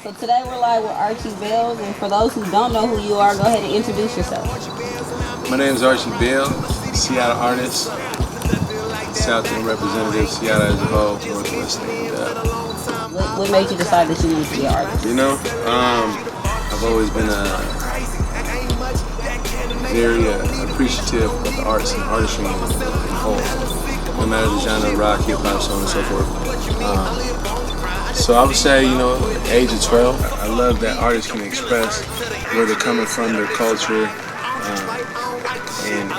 So today we're live with Archie Bellz, and for those who don't know who you are, go ahead and introduce yourself. My name is Archie Bellz, Seattle artist, Southseattle representative, Seattle as a whole, Northwest. What made you decide that you wanted to be an artist? You know, I've always been very appreciative of the arts and artistry in whole, no matter the genre, rock, hip hop, so on and so forth. So I would say, you know, age of 12, I love that artists can express where they're coming from, their culture, and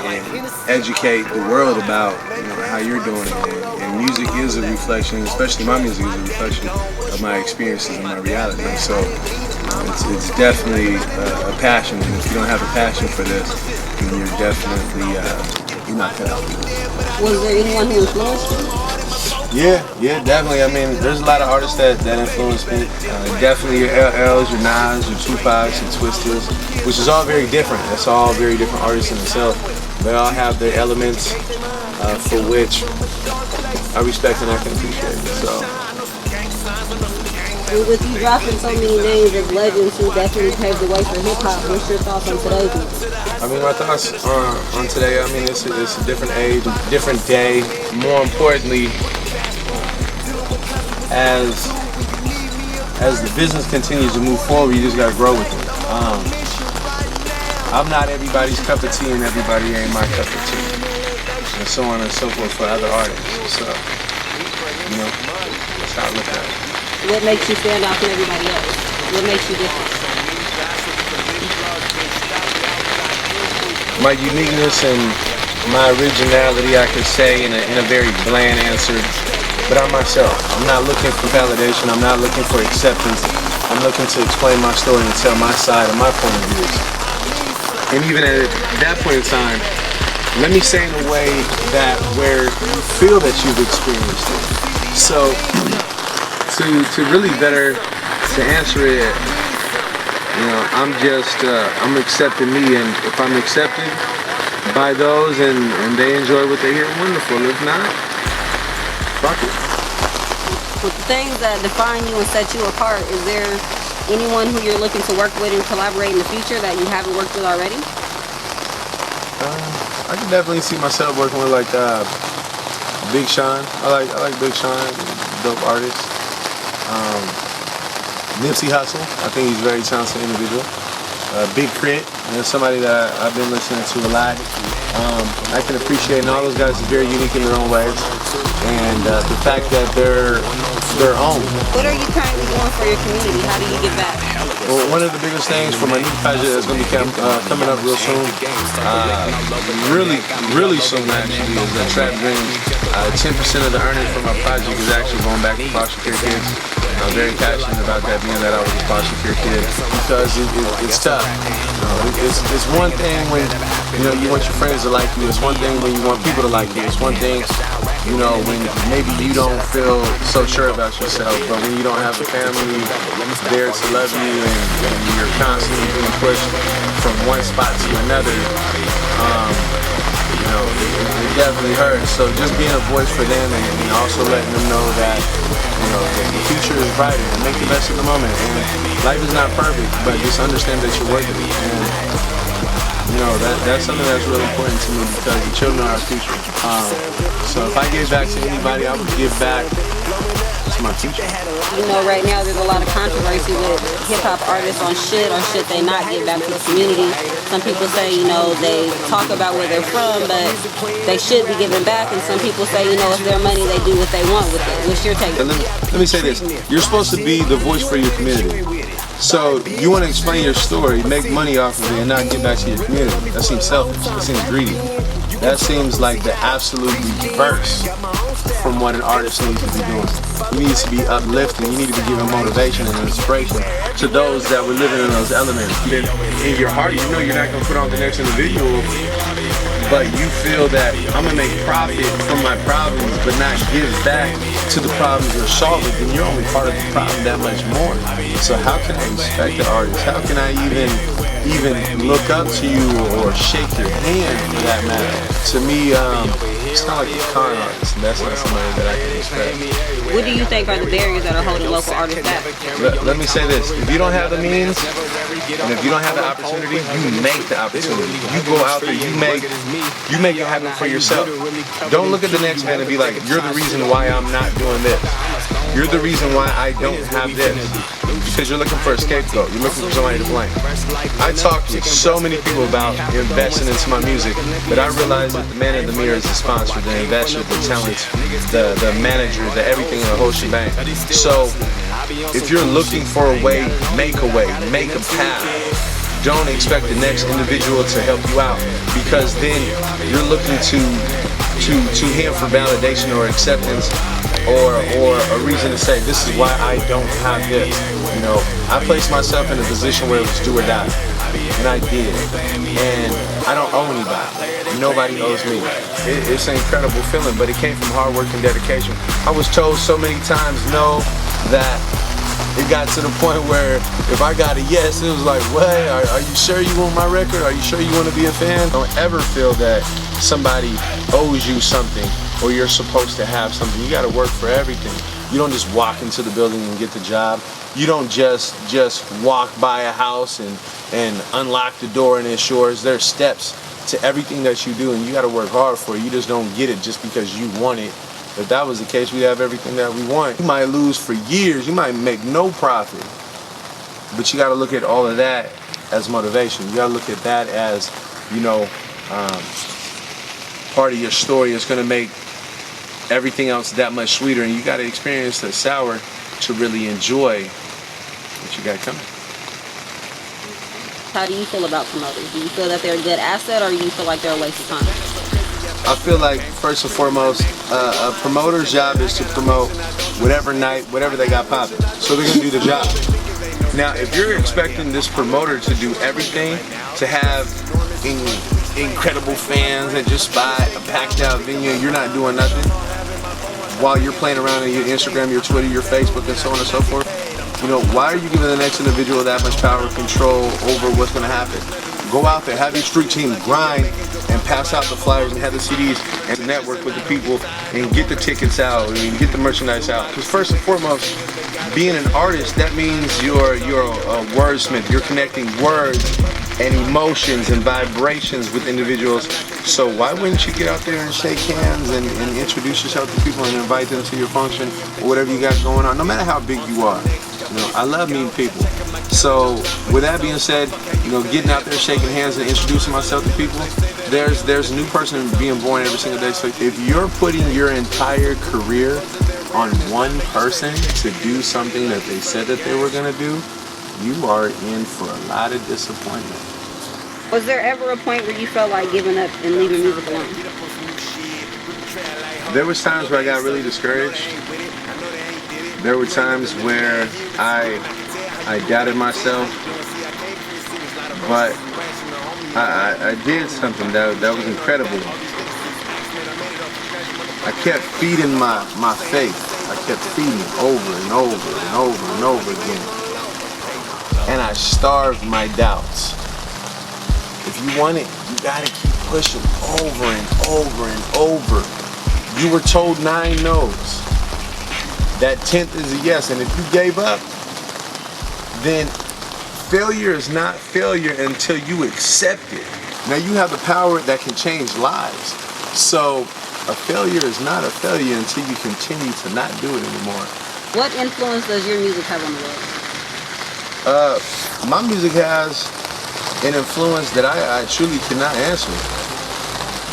educate the world about, you know, how you're doing it. And music is a reflection, especially my music is a reflection of my experiences and my reality. And so it's definitely a passion. And if you don't have a passion for this, then you're definitely you're not cut out for this. Was there anyone who influenced you? Yeah, definitely. I mean, there's a lot of artists that influence me. Definitely your LLs, your Nas, your Tupacs, your Twisters, which is all very different. That's all very different artists in themselves. They all have their elements for which I respect and I can appreciate. So, with you dropping so many names of legends who definitely paved the way for hip hop, what's your thoughts on today's music? I mean, my thoughts on today. I mean, it's a different age, different day. More importantly, as the business continues to move forward, you just gotta grow with it. I'm not everybody's cup of tea, and everybody ain't my cup of tea, and so on and so forth for other artists. So, you know, that's how I look at it. What makes you stand out from everybody else? What makes you different? My uniqueness and my originality, I could say, in a very bland answer. But I'm myself. I'm not looking for validation. I'm not looking for acceptance. I'm looking to explain my story and tell my side and my point of views. And even at that point in time, let me say in a way that where you feel that you've experienced it. So to really better to answer it, you know, I'm accepting me, and if I'm accepted by those and they enjoy what they hear, wonderful. If not, fuck it. With the things that define you and set you apart, is there anyone who you're looking to work with and collaborate in the future that you haven't worked with already? I can definitely see myself working with like Big Sean. I like Big Sean, dope artist. Nipsey Hussle, I think he's a very talented individual. Big Crit, and somebody that I've been listening to a lot. I can appreciate, and all those guys are very unique in their own ways. And the fact that they're their own. What are you currently doing for your community? How do you give back? Well, one of the biggest things for my new project that's going to be coming up real soon, really soon actually, is that Trap Dream. 10% of the earnings from my project is actually going back to foster care kids. I'm very passionate about that, being that I was a foster care kid, because it's tough. It's one thing when you want your friends to like you. It's one thing when you want people to like you. It's one thing, when maybe you don't feel so sure about yourself, but when you don't have a family there to love you, and you're constantly being pushed from one spot to another, it definitely hurts. So just being a voice for them, and also letting them know that the future is brighter, and make the best of the moment. And life is not perfect, but just understand that you're worth it. And that's something that's really important to me, because the children are our future. So if I give back to anybody, I would give back to my future. Right now there's a lot of controversy with hip-hop artists on shit they not give back to the community. Some people say, they talk about where they're from, but they should be giving back. And some people say, it's their money, they do what they want with it. What's your take? Let me say this. You're supposed to be the voice for your community. So you want to explain your story, make money off of it, and not give back to your community. That seems selfish. That seems greedy. That seems like the absolute reverse from what an artist needs to be doing. You need to be uplifting. You need to be giving motivation and inspiration to those that were living in those elements. Then in your heart, you're not going to put on the next individual, but you feel that I'm going to make profit from my problems, but not give back to the problems you're solving, then you're only part of the problem that much more. So how can I respect the artist? How can I even look up to you or shake your hand, for that matter? To me, You sound like a con artist, and that's not somebody that I can respect. What do you think are the barriers that are holding local artists back? Let me say this. If you don't have the means, and if you don't have the opportunity, you make the opportunity. You go out there, you make it happen for yourself. Don't look at the next man and be like, you're the reason why I'm not doing this. You're the reason why I don't have this. Because you're looking for a scapegoat. You're looking for somebody to blame. I talk to so many people about investing into my music, but I realize that the man in the mirror is the sponsor, the investor, the talent, the manager, the everything in the whole shebang. So if you're looking for a way, make a path. Don't expect the next individual to help you out, because then you're looking to him for validation or acceptance or a reason to say, this is why I don't have this. You know, I placed myself in a position where it was do or die, and I did. And I don't owe anybody. Nobody owes me. It's an incredible feeling, but it came from hard work and dedication. I was told so many times no, that it got to the point where if I got a yes, it was like, what? Are you sure you want my record? Are you sure you want to be a fan? Don't ever feel that somebody owes you something or you're supposed to have something. You got to work for everything. You don't just walk into the building and get the job. You don't just walk by a house and unlock the door and it's yours. There's steps to everything that you do, and you got to work hard for it. You just don't get it just because you want it. If that was the case, we'd have everything that we want. You might lose for years. You might make no profit. But you got to look at all of that as motivation. You got to look at that as, you know, part of your story is going to make everything else that much sweeter. And you got to experience the sour to really enjoy what you got coming. How do you feel about promoters? Do you feel that they're a good asset, or do you feel like they're a waste of time? I feel like, first and foremost, a promoter's job is to promote whatever night, whatever they got popping. So they're going to do the job. Now, if you're expecting this promoter to do everything, to have incredible fans that just buy a packed out venue, and you're not doing nothing while you're playing around on your Instagram, your Twitter, your Facebook, and so on and so forth, you know, why are you giving the next individual that much power and control over what's going to happen? Go out there, have your street team grind and pass out the flyers and have the CDs and network with the people and get the tickets out and get the merchandise out. Because first and foremost, being an artist, that means you're a wordsmith. You're connecting words and emotions and vibrations with individuals. So why wouldn't you get out there and shake hands and introduce yourself to people and invite them to your function or whatever you got going on, no matter how big you are. You know, I love meeting people. So with that being said, you know, getting out there, shaking hands and introducing myself to people, there's a new person being born every single day. So if you're putting your entire career on one person to do something that they said that they were going to do, you are in for a lot of disappointment. Was there ever a point where you felt like giving up and leaving music alone? There was times where I got really discouraged. There were times where I doubted myself, but I did something that was incredible. I kept feeding my faith. I kept feeding over and over and over and over again. And I starved my doubts. If you want it, you gotta keep pushing over and over and over. You were told 9 no's. That 10th is a yes, and if you gave up, then failure is not failure until you accept it. Now you have the power that can change lives. So a failure is not a failure until you continue to not do it anymore. What influence does your music have on the world? My music has an influence that I truly cannot answer.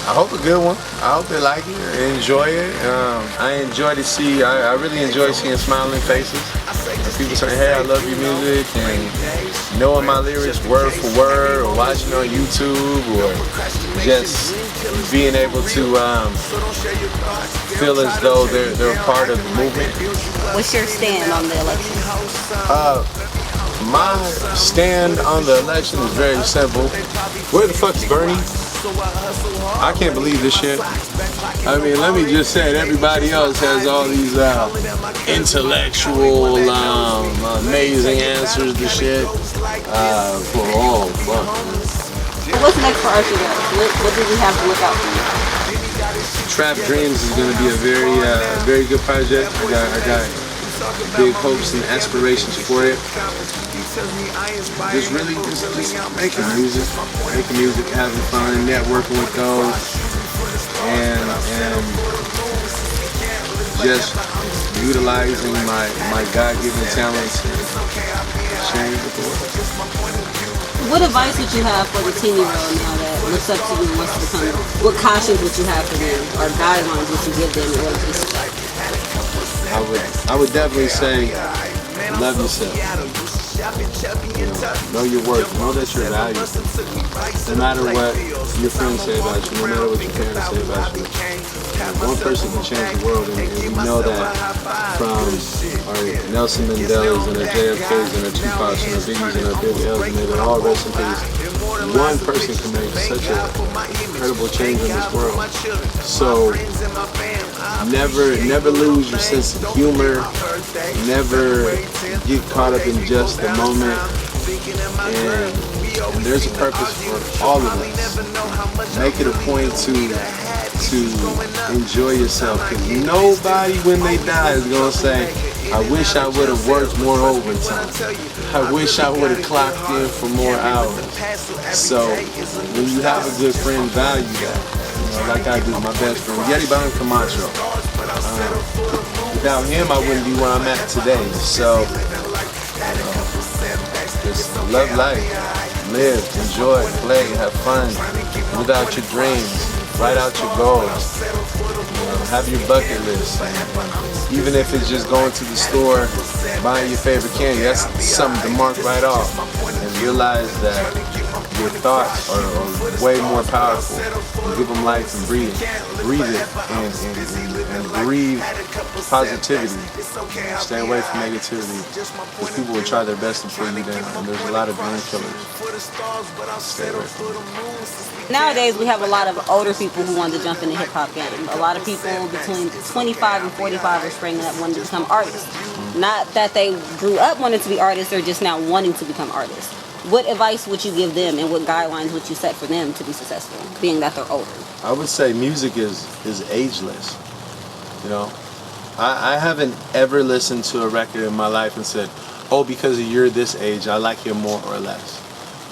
I hope a good one. I hope they like it, enjoy it. I really enjoy seeing smiling faces. People saying, hey, I love your music, and knowing my lyrics word for word, or watching on YouTube, or just being able to feel as though they're a part of the movement. What's your stand on the election? My stand on the election is very simple. Where the fuck is Bernie? I can't believe this shit. I mean, let me just say it. Everybody else has all these intellectual, amazing answers to shit. What's next for Archie Bellz? What do we have to look out for? Trap Dreams is gonna be a very good project. I got big hopes and aspirations for it. Just really making music, having fun, networking with those, and just utilizing my God-given talents and sharing with the world. What advice would you have for the teen world now that looks up to you and wants to become you? What cautions would you have for them, or guidelines would you give them in order to be successful? I would definitely say, love yourself. Know your worth. Know that you're valuable. No matter what your friends say about you, no matter what your parents say about you, one person can change the world, and we know that from our Nelson Mandelas and our JFKs and our Tupacs and our Biggies and our Big L's, and they all rest in peace. One person can make such an incredible change in this world. So never lose your sense of humor. Never get caught up in just the moment. And there's a purpose for all of us. Make it a point to enjoy yourself, because nobody when they die is gonna say, I wish I would have worked more overtime. I wish I would have clocked in for more hours. So when you have a good friend, value that. Like I do, my best friend, Yeti Bond Camacho. Without him, I wouldn't be where I'm at today. So just love life, live, enjoy, play, have fun, live out your dreams. Write out your goals. Have your bucket list. Even if it's just going to the store, buying your favorite candy, that's something to mark right off. And realize that your thoughts are way more powerful. And give them life and breathe it. Breathe it and breathe positivity. Stay away from negativity. Because people will try their best to pull you down. And there's a lot of dream killers. Stay away from it. Nowadays, we have a lot of older people who want to jump in the hip-hop game. A lot of people between 25 and 45 are springing up wanting to become artists. Not that they grew up wanting to be artists, they're just now wanting to become artists. What advice would you give them, and what guidelines would you set for them to be successful, being that they're older? I would say music is ageless. I haven't ever listened to a record in my life and said, oh, because you're this age, I like you more or less.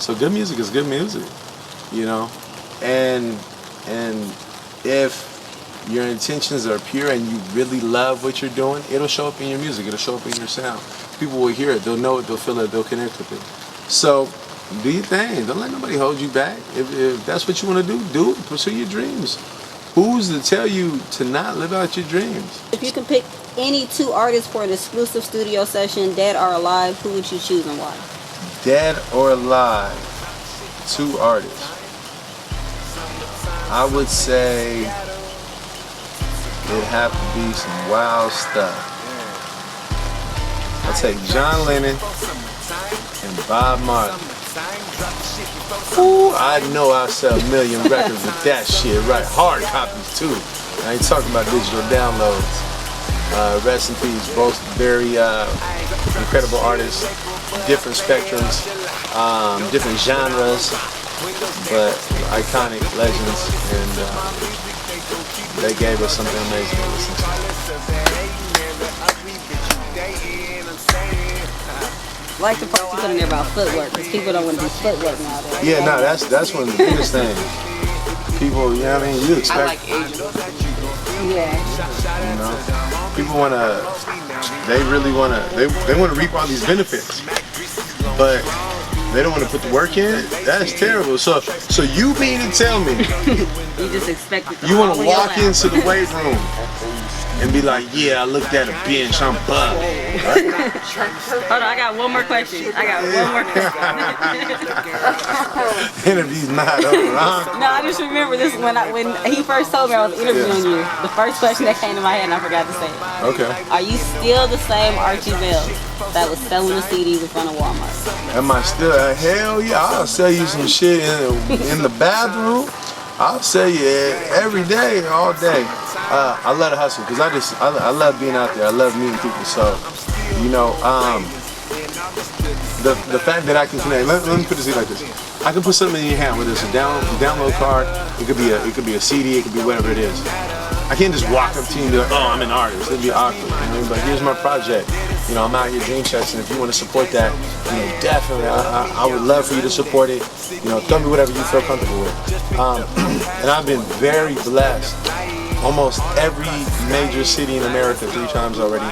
So good music is good music, And if your intentions are pure and you really love what you're doing, it'll show up in your music, it'll show up in your sound. People will hear it, they'll know it, they'll feel it, they'll connect with it. So do your thing, don't let nobody hold you back. If that's what you want to do it, pursue your dreams. Who's to tell you to not live out your dreams? If you can pick any two artists for an exclusive studio session, dead or alive, who would you choose and why? Dead or alive, two artists. I would say it'd have to be some wild stuff. I'd take John Lennon and Bob Marley. Ooh, I know I'll sell a million records with that shit, right? Hard copies too. I ain't talking about digital downloads. Rest in peace, both very incredible artists, different spectrums, different genres, but iconic legends, and they gave us something amazing to listen to. I like the part you put in there about footwork, because people don't want to do footwork nowadays. Yeah, no, that's one of the biggest things. People, you know what I mean? You expect. I like Ageless. Yeah. People wanna, they really wanna, they wanna reap all these benefits, but they don't want to put the work in. That's terrible. So you mean to tell me You just expect it to you want to fall in your walk lap. into the weight room and be like, yeah, I looked at a bench, I'm buff. Hold on, I got one more question. Interview's not over, huh? No, I just remember this when he first told me I was interviewing you. The first question that came to my head, and I forgot to say it. Okay. Are you still the same Archie Bellz that was selling the CDs in front of Walmart? Am I still? Hell yeah, I'll sell you some shit in the bathroom. I'll sell you every day, all day. I love to hustle because I love being out there. I love meeting people. So, the fact that I can connect. Let me put it like this. I can put something in your hand, whether it's a download card, it could be a CD, it could be whatever it is. I can't just walk up to you and be like, oh, I'm an artist. It'd be awkward, you know what I mean? But here's my project. You know, I'm out here dream chasing. If you want to support that, you know, definitely, I would love for you to support it. You know, tell me whatever you feel comfortable with. And I've been very blessed. Almost every major city in America 3 times already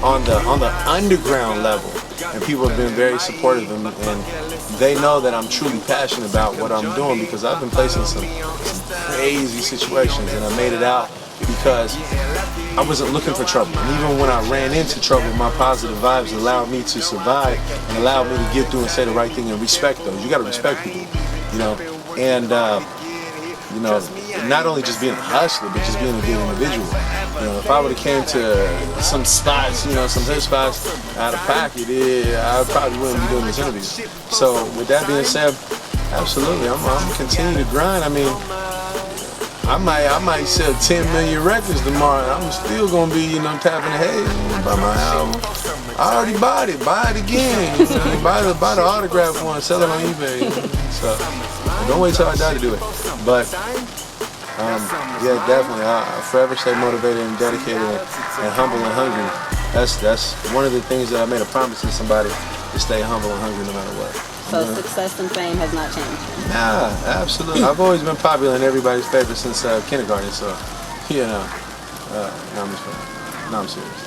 on the underground level, and people have been very supportive, and they know that I'm truly passionate about what I'm doing, because I've been placed in some crazy situations, and I made it out because I wasn't looking for trouble. And even when I ran into trouble, my positive vibes allowed me to survive and allowed me to get through and say the right thing and respect those. You gotta respect people, you know, and you know, not only just being a hustler, but just being a good individual. You know, if I would have came to some spots, you know, some hood spots out of pocket, I probably wouldn't be doing this interview. So with that being said, absolutely, I'm gonna continue to grind. I mean, I might sell 10 million records tomorrow, and I'm still gonna be, you know, tapping the hey, buy my album. I already bought it, buy it again. You know, buy the autograph one, sell it on eBay. You know? So don't wait till I die to do it. But yeah, definitely, I forever stay motivated and dedicated and humble and hungry. That's one of the things that I made a promise to somebody, to stay humble and hungry no matter what. So success and fame has not changed? Nah, absolutely. I've always been popular and everybody's favorite since kindergarten, so, you know, no, I'm serious.